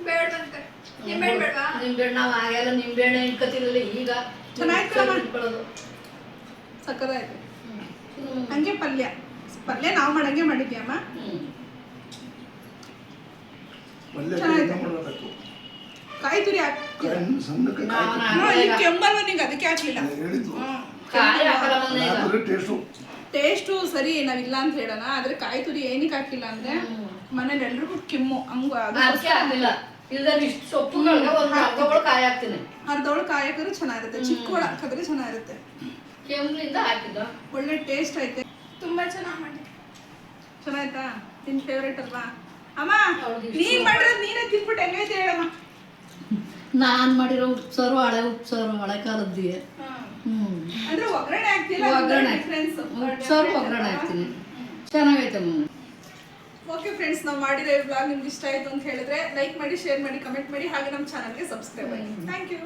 ಬೇಡಂತೆ ನಿಂಬೆಹಣ್ಣು ಬೇಡವಾ ನಿಂಬೆಹಣ್ಣು ನಾವು ಆಗೆಲ್ಲ ನಿಂಬೆಹಣ್ಣು ಇಟ್ಕೊತಿರಲಿಲ್ಲ ಈಗ ಚೆನ್ನಾಗಿತ್ತಲ್ಲ? ಇಟ್ಕೊಳ್ಳೋದು ಸಕ್ಕದಾಯ್ತು ಹಂಗೆ ಪಲ್ಯ ನಾವು ಮಾಡಂಗೆ ಮಾಡಿದ್ಯಮ್ಮ ಪಲ್ಯ ಚೆನ್ನಾಗಿದೆ. ಮಾಡಬೇಕು ಕಾಯಿ ತುರಿ ಸಣ್ಣಕ್ಕೆ ಕೆಮ್ಮಲ್ವ ನಿಂಗೆ ಅದಕ್ಕೆ ಹಾಕ್ಲಿಲ್ಲ ಹೇಳಿದ್ದು ಕಾಯಿ ಹಾಕಲ್ಲ ಮೊನ್ನೆ ಈಗ. ಟೇಸ್ಟು ಟೇಸ್ಟು ಸರಿ ನಾವಿಲ್ಲ ಅಂತ ಹೇಳೋಣ ಆದ್ರೆ ಕಾಯಿ ತುರಿ ಏನಕ್ಕೆ ಹಾಕಿಲ್ಲ ಅಂದ್ರೆ ಮನೇಲಿ ಎಲ್ರಿಗೂ ಕೆಮ್ಮು ಹಂಗ ಅದಕ್ಕೆ ಹಾಕಿಲ್ಲ ಇಲ್ದ್ರೆ ಇಷ್ಟು ಸೊಪ್ಪುಗಳಿಗೆ ಒಂದು ಅರ್ಧಗಳು ಕಾಯಿ ಹಾಕ್ತೀನಿ ಅರ್ಧವಳು ಕಾಯಿ ಹಾಕಿದ್ರೆ ಚೆನ್ನಾಗಿರುತ್ತೆ ಚಿಕ್ಕವಳ ಹಾಕಿದ್ರೆ ಚೆನ್ನಾಗಿರುತ್ತೆ ಕೆಮ್ಮಿನಿಂದ ಹಾಕಿದ್ದು ಒಳ್ಳೆ ಟೇಸ್ಟ್ ಐತೆ ತುಂಬಾ ಚೆನ್ನಾಗಿ ಮಾಡಿ ಚೆನ್ನಾಯ್ತಾ ನಿನ್ ಫೇವ್ರೇಟ್ ಅಲ್ವಾ ಅಮ್ಮ ನೀನ್ ಮಾಡಿರೋದು ನೀನೇ ತಿನ್ಬಿಟ್ಟು ಹೆಂಗೈತೆ ಹೇಳಮ್ಮ ನಾನು ಮಾಡಿರೋ ಉಪ್ಸಾರು ಹಳೆ ಕಾಲದ್ದಿಗೆ ಅಂದ್ರೆ ಒಗ್ಗರಣೆ ಹಾಕ್ತಿಲ್ಲ ಒಗ್ಗರಣೆ ಡಿಫ್ರೆನ್ಸ್ ಉಪ್ಸಾರು ಒಗ್ಗರಣೆ ಹಾಕ್ತೀನಿ ಚೆನ್ನಾಗೈತೆ ಓಕೆ ಫ್ರೆಂಡ್ಸ್ ನಾವು ಮಾಡಿರೋ ಈ ವ್ಲಾಗ್ ನಿಮ್ಗೆ ಇಷ್ಟ ಆಯ್ತು ಅಂತ ಹೇಳಿದ್ರೆ ಲೈಕ್ ಮಾಡಿ ಶೇರ್ ಮಾಡಿ ಕಮೆಂಟ್ ಮಾಡಿ ಹಾಗೆ ನಮ್ಮ ಚಾನಲ್ಗೆ ಸಬ್ಸ್ಕ್ರೈಬ್ ಆಗಿ ಥ್ಯಾಂಕ್ ಯು